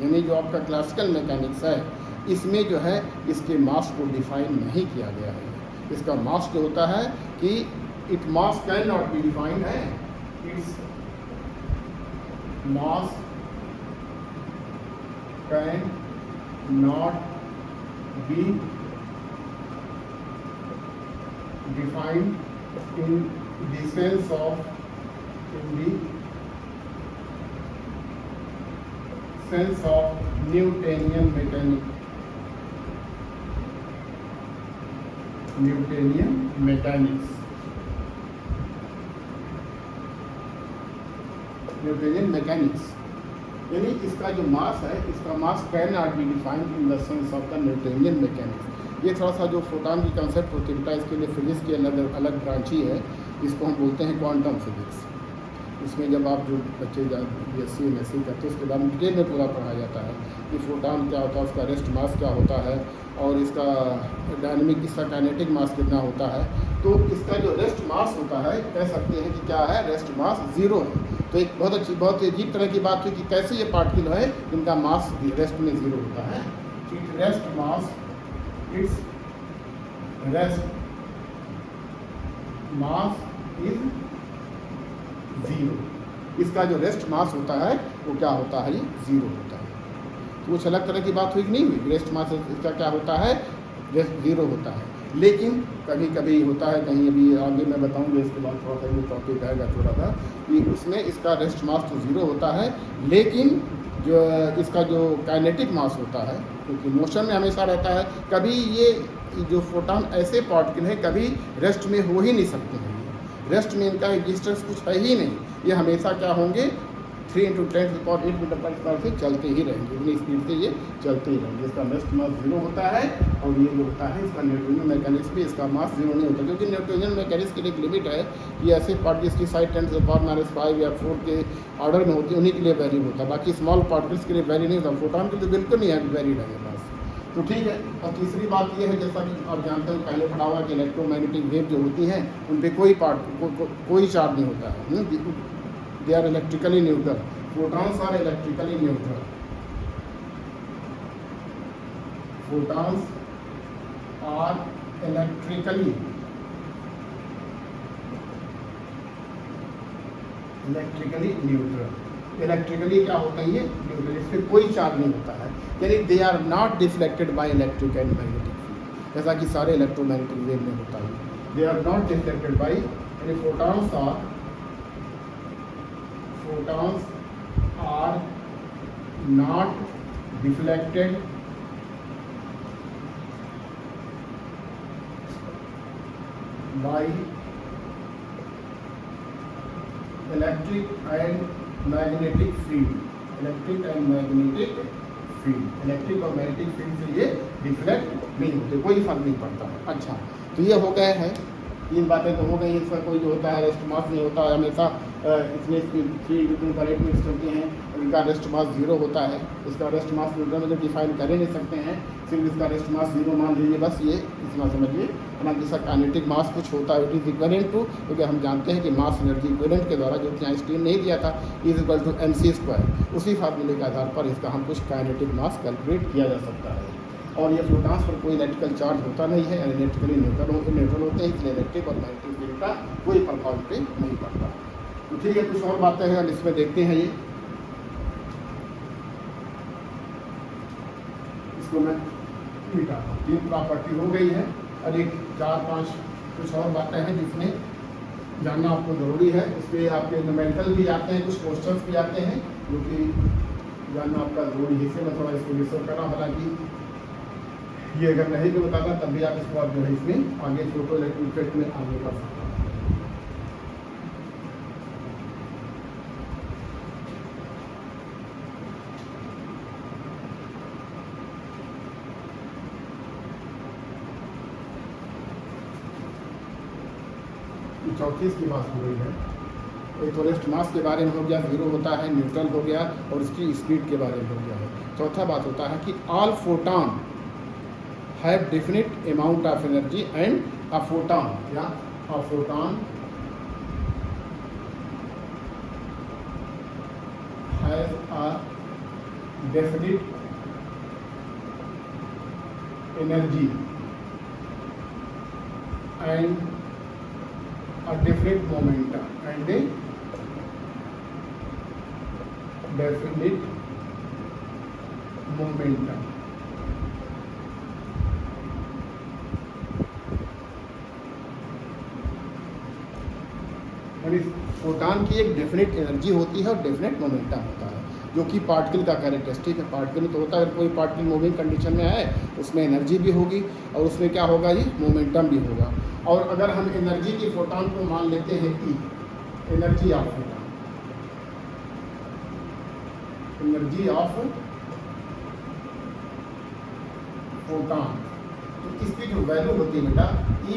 यानी जो आपका क्लासिकल मैकेनिक्स है, इसमें जो है इसके मास को डिफाइन नहीं किया गया है। इसका मास जो होता है कि it mass can not be defined है, it's mass can not be defined in the sense of Newtonian mechanics. Newtonian mechanics यानी इसका जो मास है, इसका मास can not be defined in the sense of the Newtonian mechanics. ये थोड़ा सा जो फोटॉन की कंसेप्ट होती है, इसके लिए फिजिक्स की अलग अलग ब्रांच ही है, इसको हम बोलते हैं क्वांटम फिजिक्स। इसमें जब आप जो बच्चे BSc MSc करते हैं उसके बाद डिटेल में पूरा पढ़ाया जाता है कि फोटॉन क्या होता है, उसका रेस्ट मास क्या होता है, और इसका डायनेमिक, इसका काइनेटिक मास कितना होता है। तो इसका जो रेस्ट मास होता है, कह सकते हैं कि क्या है, रेस्ट मास 0 है। तो एक बहुत अजीब तरह की बात हुई कि कैसे ये पार्टिकल है इनका मास रेस्ट में 0 होता है। Rest mass, it's rest mass is 0। इसका जो रेस्ट मास होता है वो क्या होता है, ये 0 होता है। तो कुछ अलग तरह की बात हुई कि नहीं हुई, रेस्ट मास इसका क्या होता है, रेस्ट 0 होता है। लेकिन कभी कभी होता है, कहीं अभी आगे मैं बताऊंगा, इसके बाद थोड़ा सा ये टॉपिक आएगा थोड़ा सा, कि उसमें इसका रेस्ट मास तो 0 होता है, लेकिन जो इसका जो काइनेटिक मास होता है, क्योंकि मोशन में हमेशा रहता है, कभी ये जो फोटॉन ऐसे पार्टिकल है कभी रेस्ट में हो ही नहीं सकते हैं। रेस्ट में इनका एग्जिस्टेंस कुछ है ही नहीं, ये हमेशा क्या होंगे, 3 × 10⁸ मीटर पर स्क्वायर से चलते ही रहेंगे, इतनी स्पीड से ये चलते ही रहेंगे। इसका नेक्स्ट मास 0 होता है और ये जो होता है इसका न्यूटोनियन मैकेनिक्स भी इसका मास 0 नहीं होता, क्योंकि न्यूटोनियन मैकेनिक्स की एक लिमिट है कि ऐसे पार्टिकल्स की साइज 10⁻⁵ या 4 के ऑर्डर में होती है, उन्हीं के लिए वैरी होता है, बाकी स्मॉल पार्टिकल्स के लिए वैरी नहीं होता। फोटॉन के लिए बिल्कुल नहीं है, वेरीड है मास। तो ठीक है। और तीसरी बात ये है, जैसा कि आप जानते हो पहले पढ़ा हुआ कि इलेक्ट्रोमैग्नेटिक वेव जो होती हैं उन पर कोई कोई चार्ज नहीं होता है, they are electrically neutral. Photons are electrically neutral, photons are electrically neutral. Electrically क्या होता है ये न्यूट्रल, इस पर कोई चार्ज नहीं होता है, यानी they are not deflected by electric and magnetic field, जैसा कि सारे इलेक्ट्रोमैग्नेटिक वेव में होता है। They are not deflected by, यानी photons are not deflected by electric and magnetic field, electric and magnetic field, electric और मैग्नेटिक फील्ड से ये डिफ्लेक्ट नहीं होते, कोई फर्क नहीं पड़ता है। अच्छा, तो ये हो गए हैं 3 बातें तो हो गई। इसका कोई जो होता है रेस्ट मास नहीं होता है, हमेशा इसमें 3 × 10⁸ मीटर चलती हैं, इनका रेस्ट मास 0 होता है। इसका रेस्ट मास न्यूटन में तो डिफाइन कर ही नहीं सकते हैं, सिर्फ इसका रेस्ट मास 0 मान लीजिए, बस ये इतना समझिए। अपना जैसा काइनेटिक मास कुछ होता है, इट इज इक्विवेलेंट टू, क्योंकि हम जानते हैं कि मास एनर्जी इक्विवेलेंट के द्वारा जो कि आइंस्टीन ने दिया था = mc², उसी फार्मूले के आधार पर इसका हम कुछ काइनेटिक मास कैलकुलेट किया जा सकता है। और ये फोटॉन्स पर कोई इलेक्ट्रिकल चार्ज होता नहीं है, इलेक्ट्रिकली न्यूट्रल होते हैं, इसलिए इलेक्ट्रिक और मैग्नेटिक फील्ड का कोई प्रभाव पे नहीं पड़ता। तो ठीक है, कुछ और बातें हैं हम इसमें देखते हैं। ये इसको मैं मिटाता हूँ। 3 प्रॉपर्टी हो गई है और एक 4-5 कुछ और बातें हैं जिसमें जानना आपको ज़रूरी है। इस पर आपके न्यूमेरिकल भी आते हैं, कुछ क्वेश्चंस भी आते हैं जो कि जानना आपका ज़रूरी है। इससे मैं थोड़ा इसको रिसर्च कर रहा हूँ, हालांकि ये अगर नहीं भी बताता तब भी आप इसको आप जो है इसमें आगे फोटो इलेक्ट्रिक इफेक्ट में आगे बढ़ सकते हैं। चौथी की बात हो रही है, एक तो रेस्ट मास के बारे में हो गया, 0 होता है, न्यूट्रल हो गया, और उसकी स्पीड के बारे में हो गया है। चौथा बात होता है कि all photon have definite amount of energy and a photon has a definite energy and a definite momentum and a definite momentum। यानी फोटॉन की एक डेफिनेट एनर्जी होती है और डेफिनेट मोमेंटम होता है, जो कि पार्टिकल का कैरेक्टरिस्टिक है। पार्टिकल तो होता है, अगर कोई पार्टिकल मूविंग कंडीशन में आए उसमें एनर्जी भी होगी और उसमें क्या होगा, ये मोमेंटम भी होगा। और अगर हम एनर्जी की फोटॉन को मान लेते हैं कि energy of photon, energy of photon, तो इसकी जो वैल्यू होती है बेटा E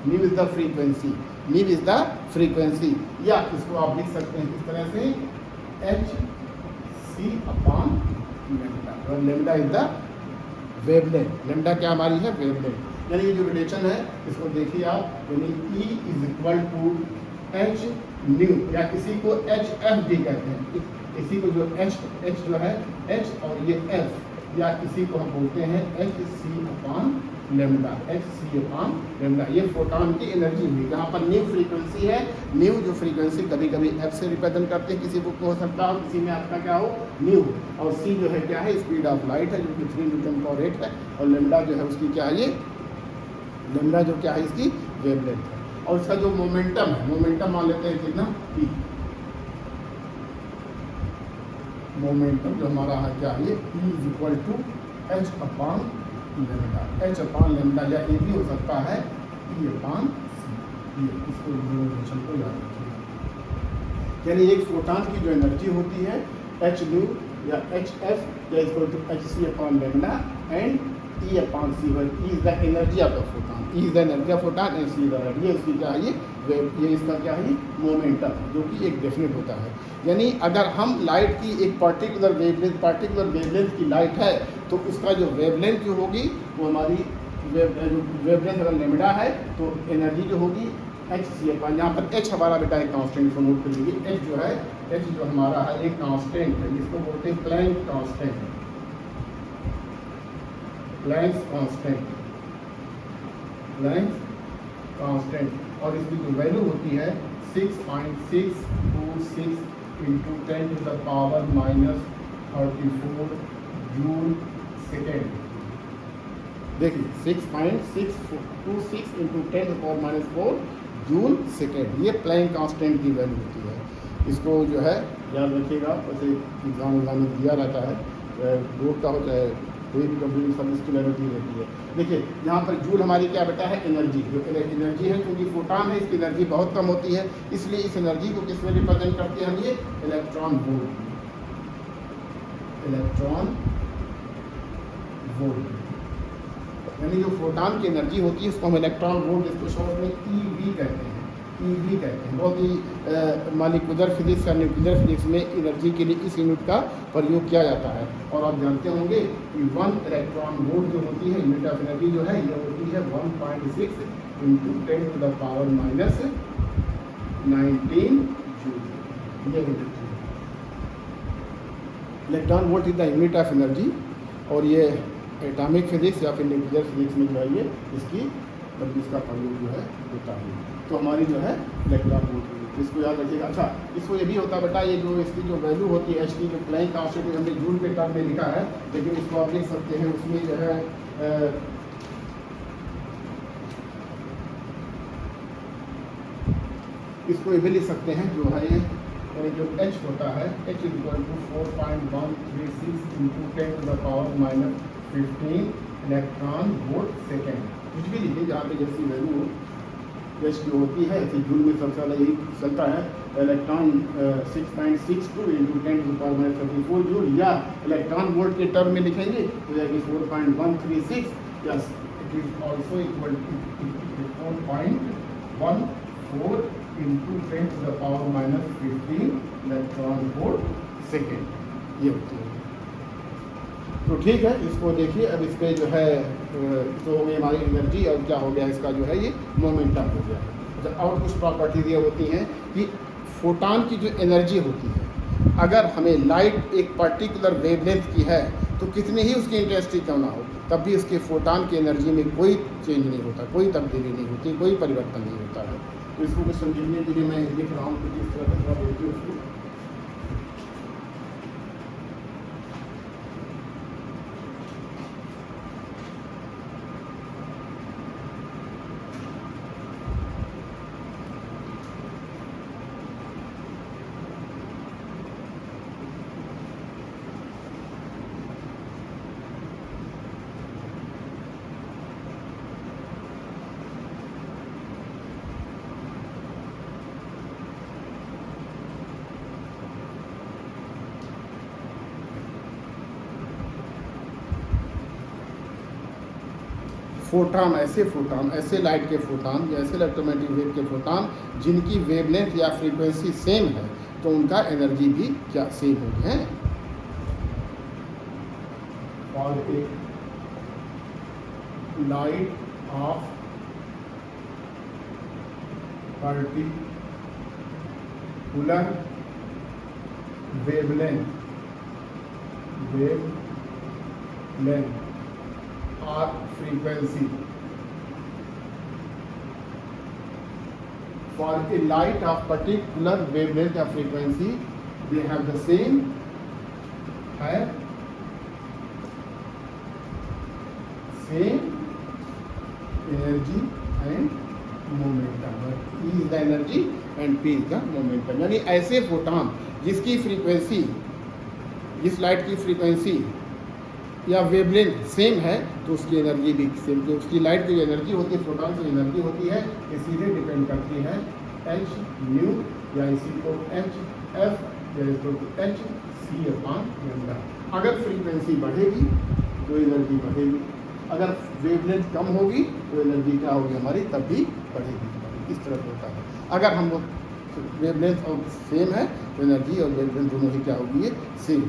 = new is the frequency, new is the frequency, या इसको आप लिख सकते हैं इस तरह से hc/λ, और lambda is the wavelength. Lambda क्या हमारी है, वेवलेंथ। यानी ये जो रिलेशन है इसको देखिए आप, यानी E = h न्यू, या इसी को hf भी कहते हैं, इसी को जो h जो है h और ये f, या इसी को हम बोलते हैं hc/λ, ये फोटॉन की एनर्जी हुई। यहाँ पर न्यू फ्रीक्वेंसी है, न्यू जो फ्रीक्वेंसी कभी कभी f से रिप्रेजेंट करते हैं, किसी बुक में हो सकता हो, किसी में आपका क्या हो न्यू, और c जो है क्या है, स्पीड ऑफ लाइट है जो कि 3 N/8 है, और लेमडा जो है उसकी क्या है, ये लेमडा जो क्या है इसकी वेवलेंथ है। और इसका जो मोमेंटम है, मोमेंटम मान लेते हैं कितना p, मोमेंटम जो हमारा है क्या है, E = h/λ, h/λ, या ये भी हो सकता है E/c, ये इसको रिलेशन को याद रखिए। यानी एक फोटॉन की जो एनर्जी होती है एच न्यू या एच एफ या equal to H C upon lambda and E upon C, E is the energy of the photon, E is the energy of photon and C is the energy, इसकी क्या है ये इसका क्या है momentum, जो कि एक डेफिनेट होता है। यानी अगर हम लाइट की एक पर्टिकुलर वेवलेंथ की लाइट है तो उसका जो वेवलेंथ जो होगी वो हमारी वेवलेंथ अगर लेमडा है तो एनर्जी जो होगी एच सी अपॉन, यहाँ पर एच हमारा बेटा एक कांस्टेंट को नोट कर लीजिए, एच जो है एच जो हमारा है एक कांस्टेंट है जिसको बोलते हैं प्लैंक कांस्टेंट, प्लैंक कांस्टेंट, और इसकी जो वैल्यू होती है 6.626 into 10 to the power -34 joule second. देखिए 6.626 into 10 to power -4 joule second, ये प्लैंक कांस्टेंट की वैल्यू होती है। इसको जो है याद रखिएगा, वैसे एग्जाम में दिया रहता है, बोर्ड का होता है, कोई भी कंप्यूटर सर्विस की एनर्जी रहती है। देखिए यहाँ पर जूल हमारी क्या बेटा है एनर्जी, जो एनर्जी है क्योंकि फोटॉन है इसकी एनर्जी बहुत कम होती है, इसलिए इस एनर्जी को किस में रिप्रेजेंट करते हैं हम, ये इलेक्ट्रॉन वोल्ट, यानी जो फोटॉन की एनर्जी होती है उसको हम इलेक्ट्रॉन वोल्ट, इसको शॉर्ट में ईवी कहते हैं, बहुत ही मॉलिक्यूलर फिजिक्स या न्यूक्लियर फिजिक्स में एनर्जी के लिए इस यूनिट का प्रयोग किया जाता है। और आप जानते होंगे कि 1 इलेक्ट्रॉन वोल्ट जो होती है यूनिट ऑफ एनर्जी जो है ये होती है 1.6 into 10 to the power -19 joule, ये electron volt is the unit of energy, और ये एटॉमिक फिजिक्स या फिर न्यूक्लियर फिजिक्स में जो है ये इसका प्रयोग जो है होता है। तो हमारी जो है इलेक्ट्रॉन वोल्ट, इसको याद रखिएगा। अच्छा, इसको ये भी होता है बेटा, ये जो इसकी जो वैल्यू होती है एच की, जो प्लैंक कांस्टेंट हमने जूल के टर्म में लिखा है, लेकिन इसको आप लिख सकते हैं उसमें जो है इसको ये भी लिख सकते हैं जो है ये जो एच होता है H is equal to 4.136 into 10 to the power -15 electron volt second, कुछ भी लिखिए जहाँ पे जैसी वैल्यू एच जो होती है, ऐसे जूल में सबसे ज़्यादा यही चलता है, electron 6.62 into 10 to the power -34 joule, या इलेक्ट्रॉन वोल्ट के टर्म में लिखेंगे तो यानी 4.136 plus it is also equal to 4.14 into 10 to the power -15 electron volt second, ये होती है। तो ठीक है, इसको देखिए, अब इस पर जो है तो हो गई हमारी एनर्जी, और क्या हो गया इसका जो है ये मोमेंटम हो गया। अच्छा, और कुछ प्रॉपर्टीज ये होती हैं कि फोटॉन की जो एनर्जी होती है, अगर हमें लाइट एक पर्टिकुलर वेवलेंथ की है तो कितनी ही उसकी इंटेंसिटी क्यों ना हो, तब भी उसके फोटॉन की एनर्जी में कोई चेंज नहीं होता, कोई तब्दीली नहीं होती, कोई परिवर्तन नहीं होता है। तो इसको कुछ समझने के लिए मैं लिख रहा हूँ कि जिस तरह से थोड़ा देखिए उसको। फोटॉन ऐसे लाइट के फोटॉन या ऐसे इलेक्ट्रोमैग्नेटिक वेव के फोटॉन जिनकी वेवलेंथ या फ्रीक्वेंसी सेम है, तो उनका एनर्जी भी क्या सेम होगी है। और एक light of particular wavelength or frequency, for a light of particular wavelength or frequency they have the same energy and momentum, E is the energy and P is the momentum। यानी ऐसे photon जिसकी frequency, जिस light की frequency या wavelength same है तो उसकी energy भी सेम, जो उसकी लाइट की एनर्जी होती है, फोटॉन की एनर्जी होती है, ये सीधे डिपेंड करती है एच न्यू या इसी को H F equal to H C upon lambda. अगर फ्रीक्वेंसी बढ़ेगी तो एनर्जी बढ़ेगी, अगर वेवलेंथ कम होगी तो एनर्जी क्या होगी हमारी, तब भी बढ़ेगी। इस तरह होता है। अगर हम वेवलेंथ और सेम है तो एनर्जी और वेवलेंथ दोनों ही क्या होगी, ये सेम।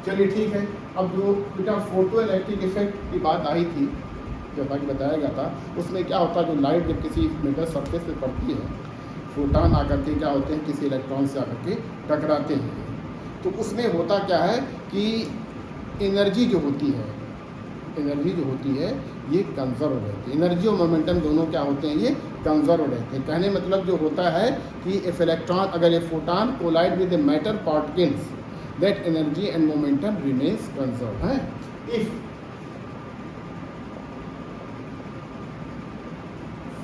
चलिए ठीक है। अब जो बेटा फोटो इलेक्ट्रिक इफेक्ट की बात आई थी, जैसा कि बताया गया था, उसमें क्या होता है, जो लाइट जब किसी मेटल सरफेस पे पड़ती है, फोटॉन आकर के क्या होते हैं, किसी इलेक्ट्रॉन से आकर के टकराते हैं, तो उसमें होता क्या है कि एनर्जी जो होती है, ये कंजर्व रहती है। एनर्जी और मोमेंटम दोनों क्या होते हैं, ये कंजर्व रहते हैं। कहने मतलब जो होता है कि इफ इलेक्ट्रॉन, अगर ये photon collide with the matter particles, that energy and momentum remains conserve है। If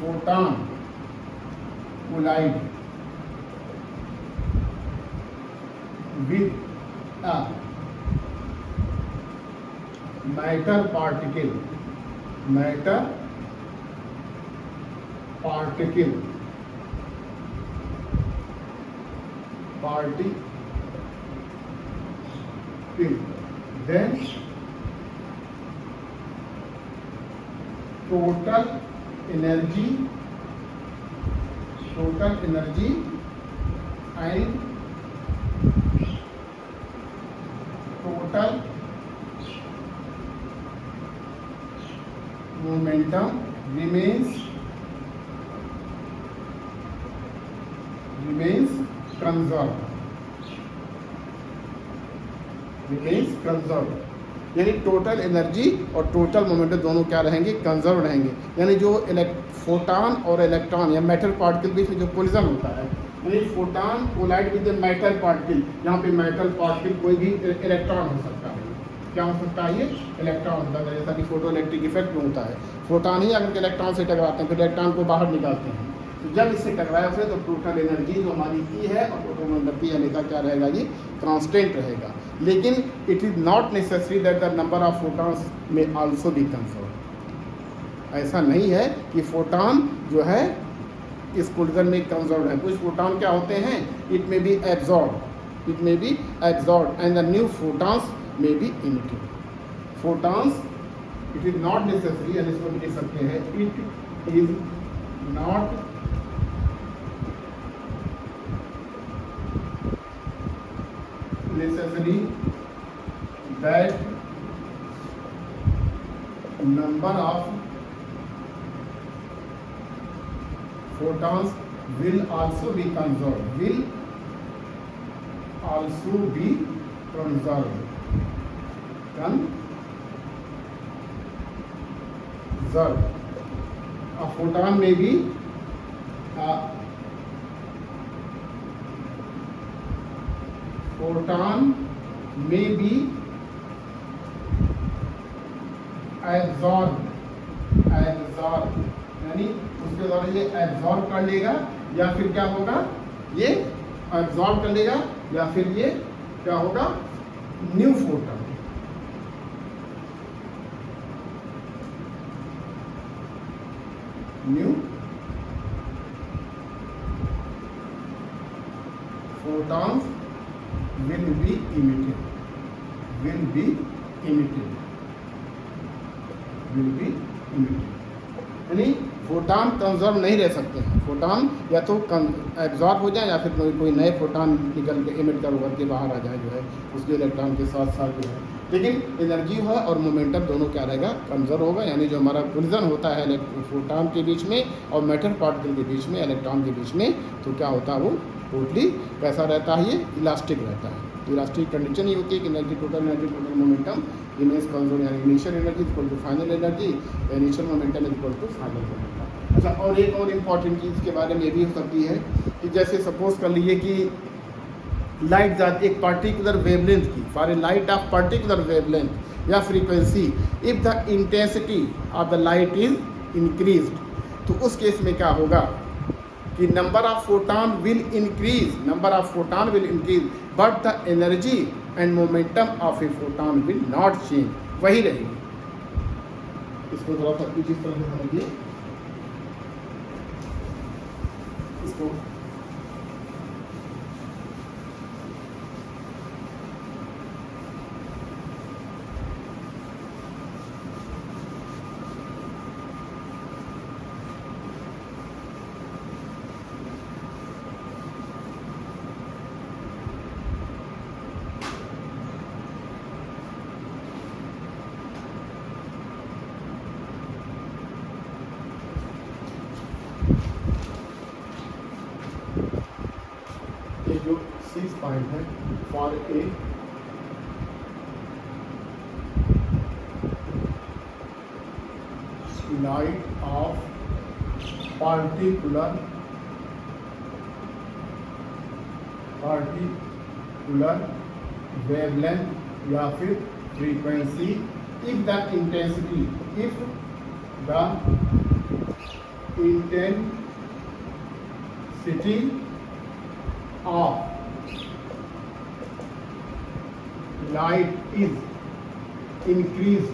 photon collide with a matter particle then total energy and total momentum remains conserved। यानी टोटल एनर्जी और total momentum दोनों क्या रहेंगे, conserve रहेंगे। यानी जो photon और इलेक्ट्रॉन या मैटर पार्टिकल बीच में जो कोलिजन होता है, यानी photon collide with the matter particle, यहाँ पे मैटर पार्टिकल कोई भी इलेक्ट्रॉन हो सकता है। क्या हो सकता है, ये इलेक्ट्रॉन होता है, जैसा कि फोटो इलेक्ट्रिक इफेक्ट में होता है। फोटॉन ही अगर इलेक्ट्रॉन से टकराते हैं फिर इलेक्ट्रॉन को बाहर निकालते हैं, तो जब इससे टकराया उसे तो टोटल एनर्जी जो हमारी ई है और टोटल मोमेंटम पी हमेशा क्या रहेगा, ये कांस्टेंट रहेगा। लेकिन it is not necessary that the number of photons में आल्सो बी कंजर्व। ऐसा नहीं है कि फोटॉन जो है इस कोलिजन में कंजर्व है। कुछ फोटॉन क्या होते हैं, it may be absorb and the new photons may be emitted. Photons it is not necessary, यानी इसको भी लिख सकते हैं, it is not necessary that number of photons will also be conserved, a photon may be absorbed, यानी उसके द्वारा ये एब्जॉर्ब कर लेगा, या फिर क्या होगा, ये एब्जॉर्ब कर लेगा, या फिर ये क्या होगा, new photon. New photons will be emitted। यानी फोटॉन कंजर्व नहीं रह सकते हैं। फोटॉन या तो एब्जॉर्ब हो जाए या फिर कोई नए फोटॉन निकल के इमिट कर उभर के बाहर आ जाए, जो है उसके इलेक्ट्रॉन के साथ साथ जो है, लेकिन एनर्जी है और मोमेंटम दोनों क्या रहेगा, कंजर्व होगा। यानी जो हमारा कोलिजन होता है फोटॉन के बीच में और मैटर पार्टिकल के बीच में, इलेक्ट्रॉन के बीच में, तो क्या होता है, वो टोटली कैसा रहता है, ये इलास्टिक रहता है। इलास्टिक कंडीशन ये होती है कि energy, total momentum remains conserve, यानी initial energy equal to final energy, initial momentum equal to final momentum. अच्छा, और एक और इम्पॉर्टेंट चीज़ के बारे में भी हो सकती है कि जैसे सपोज कर लीजिए कि लाइट जाती एक पर्टिकुलर वेवलेंथ की, for a light of particular wavelength या frequency, if the intensity of the light is increased, तो उस केस में क्या होगा कि number of photon will increase, but the energy and momentum of a photon will not change, वही रहेगी। इसको थोड़ा सा कुछ इस तरह से समझिए, इसको ये जो 6 पॉइंट है for a light of particular wavelength या फिर frequency if the intensity of light is increased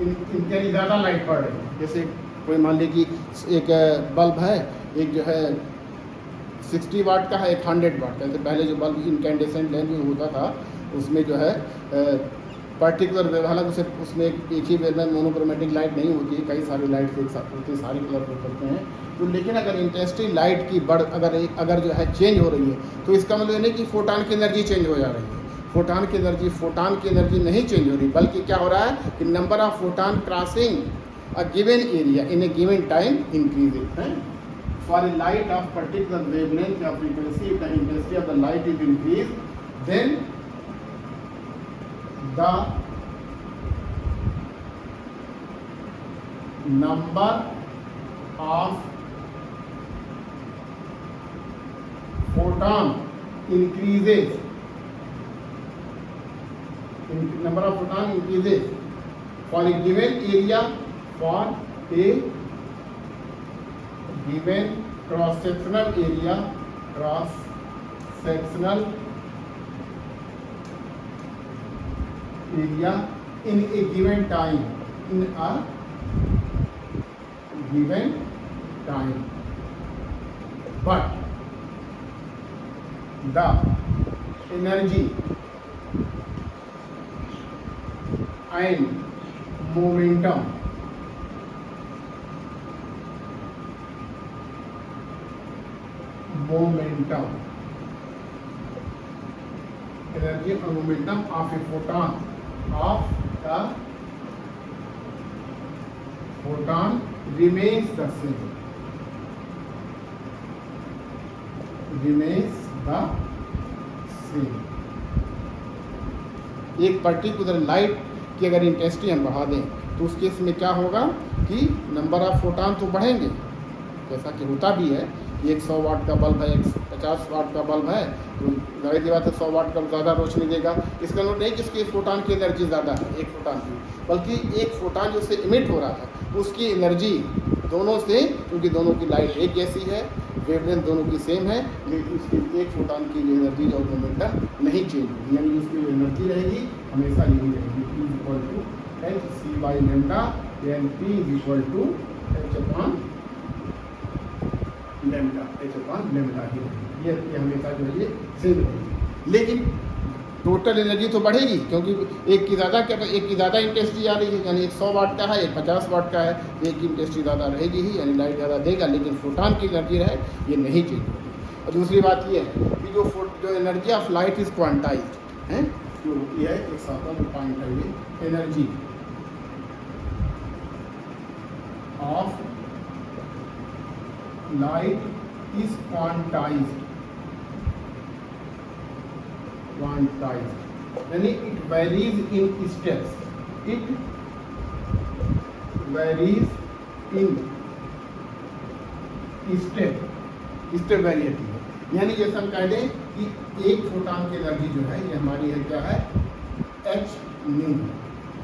इनके ज़्यादा लाइट पड़ रही है। जैसे कोई मान लीजिए कि एक बल्ब है, एक जो है 60 वाट का है, एक 100 वाट का। जैसे पहले जो बल्ब इनकैंडेसेंट लैंप जो होता था उसमें जो है पर्टिकुलर वेव, हालांकि उसमें एक ही वेव में मोनोक्रोमेटिक लाइट नहीं होती है, कई सारी लाइट एक साथ होती है, सारे कलर को करते हैं। तो लेकिन अगर इंटेंसिटी लाइट की अगर जो है चेंज हो रही है तो इसका मतलब नहीं कि फोटान की एनर्जी चेंज हो जा रही है। फोटान की एनर्जी नहीं चेंज हो रही, बल्कि क्या हो रहा है कि number of photon crossing a given area in a given time increases है। For a light of particular wavelength या frequency the intensity of the light is increase, then the number of photon increases for a given area, for a given cross-sectional area in a given time, but the energy and momentum energy and momentum of a photon remains the same. एक particular light की अगर intensity हम बढ़ा दें तो उस case में क्या होगा कि नंबर ऑफ फोटान तो बढ़ेंगे, जैसा कि होता भी है। एक 100 वाट का बल्ब है, एक 50 वाट का बल्ब है, तो जाहिर सी बात है 100 वाट का ज़्यादा रोशनी देगा। इसका मतलब नहीं कि इसकी फोटान की एनर्जी ज़्यादा है एक फोटान की, बल्कि एक फोटान जो उससे इमिट हो रहा है उसकी एनर्जी दोनों से, क्योंकि दोनों की लाइट एक जैसी है, वेवलेंथ दोनों की सेम है, लेकिन उसकी एक फोटान की एनर्जी और मोमेंटम नहीं चेंज होगी, यानी उसकी जो एनर्जी रहेगी हमेशा यही रहेगी, P equal to H c by lambda, and P equal to h upon lambda ही रहेगी। ये हमेशा जो है ये सेम रहेगी। लेकिन टोटल एनर्जी तो बढ़ेगी, क्योंकि एक की ज़्यादा इंटेंसिटी आ रही है, यानी एक 100 वाट का है, एक 50 वाट का है, एक की इंटेंसिटी ज़्यादा रहेगी ही, यानी लाइट ज़्यादा देगा, लेकिन फोटान की एनर्जी रहे ये नहीं चेंज होगी। और दूसरी बात ये है कि जो energy of light is quantized है, जो होती है एक साथ जो पॉइंट है ये energy of light is quantized, यानी it varies in steps, step variety है। यानी जैसे हम कह दें कि एक फोटान की एनर्जी जो है ये हमारी है क्या है, एच न्यू।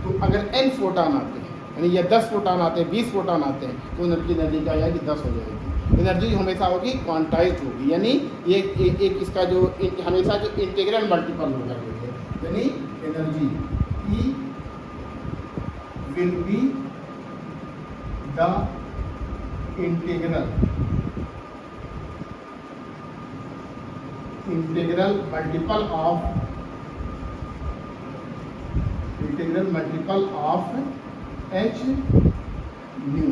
तो अगर n फोटान आते हैं, यानी ये 10 फोटान आते हैं, 20 फोटान आते हैं, तो एनर्जी क्या आएगी, 10 हो जाएगी। एनर्जी हमेशा होगी क्वांटाइज्ड होगी, यानी ये एक इसका जो हमेशा जो इंटीग्रल मल्टीपल होगा, यानी energy E will be the integral multiple of H nu,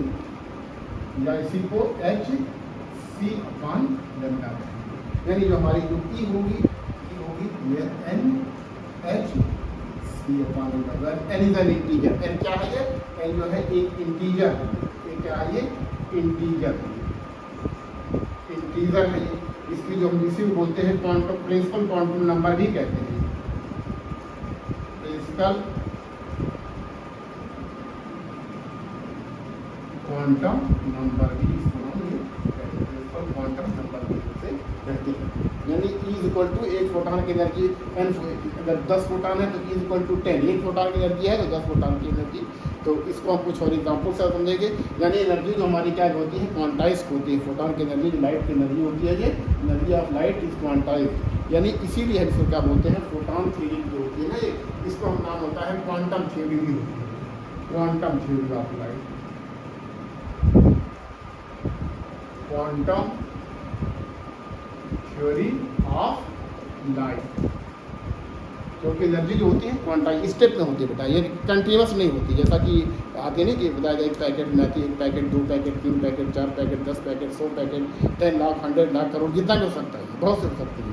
या इसी को एच सी अपॉन लेमडा, यानी जो हमारी जो ई होगी ये N H C upon lambda. N is an integer, N क्या है ये, एन जो है एक इंटीजर, ये क्या है ये इंटीजर, टीजर है ये, इसकी जो हम इसी को बोलते हैं क्वांटम प्रिंसिपल क्वांटम नंबर भी कहते हैं, प्रिंसिपल क्वांटम नंबर भी इसको हम ये प्रिंसिपल क्वांटम नंबर भी से कहते हैं। यानी E इज इक्वल टू एक फोटॉन की एनर्जी n, अगर 10 फोटॉन है तो E इज इक्वल टू 10, एक फोटॉन की एनर्जी है तो 10 फोटॉन की एनर्जी। तो इसको हम कुछ और एग्जाम्पल से समझेंगे। यानी एनर्जी जो हमारी क्या होती है, क्वांटाइज होती है। फोटॉन की एनर्जी जो लाइट की एनर्जी होती है, ये energy of light is quantize. यानी इसीलिए हम इसको क्या बोलते हैं, फोटॉन थ्योरी जो होती है ना ये, इसको हम नाम होता है क्वांटम थ्योरी भी होती है, quantum theory of light, quantum theory of light. क्योंकि एनर्जी जो होती है क्वांटाइज स्टेप में होती है बेटा, ये कंटिन्यूस नहीं होती। जैसा कि आते नहीं कि बताया एक पैकेट में आती है, एक packet, 2 packet, 3 packet, 4 packet, 10 packet, 100 packet, 10 lakh, 100 lakh, crore, जितना भी हो सकता है, बहुत से हो सकती है,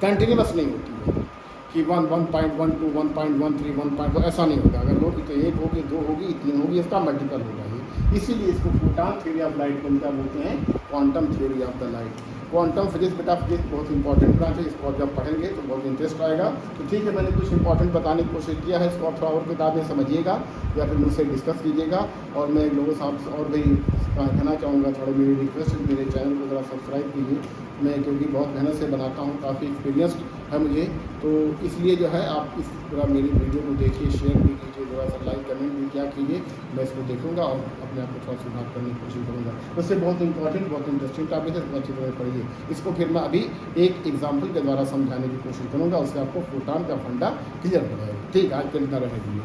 कंटिन्यूस नहीं होती है कि 1.12 1.13 1. ऐसा नहीं होगा। अगर होगी तो 1 होगी, 2 होगी, 3 होगी, इसका मल्टीपल होगा ये। इसीलिए इसको फोटॉन थ्योरी ऑफ लाइट को क्या बोलते हैं, quantum theory of the light. Quantum physics बेटा, फिजिक्स बहुत इंपॉर्टेंट ब्रांच है, इसको जब पढ़ेंगे तो बहुत इंटरेस्ट आएगा। तो ठीक है, मैंने कुछ इंपॉर्टेंट बताने की कोशिश किया है, इसको आप थोड़ा और किताबें समझिएगा या फिर मुझसे डिस्कस कीजिएगा। और मैं लोगों से आपसे और भी कहना चाहूँगा, थोड़ा मेरी रिक्वेस्ट है, मेरे चैनल को ज़रा सब्सक्राइब कीजिए। मैं क्योंकि बहुत मेहनत से बनाता हूँ, काफ़ी एक्सपीरियंस्ड है मुझे, तो इसलिए जो है आप इस पूरा मेरी वीडियो को देखिए, शेयर भी कीजिए, थोड़ा सा लाइक कमेंट भी क्या कीजिए। मैं इसको देखूँगा और अपने आप को थोड़ा सुधार करने की कोशिश करूँगा। उससे बहुत इंपॉर्टेंट, बहुत इंटरेस्टिंग टॉपिक है, बहुत अच्छी तरह पढ़िए इसको। फिर मैं अभी एक एग्जाम्पल के द्वारा समझाने की कोशिश करूँगा, उससे आपको फोटॉन का फंडा क्लियर हो जाएगा। ठीक, आज के लिए इतना रहेगी।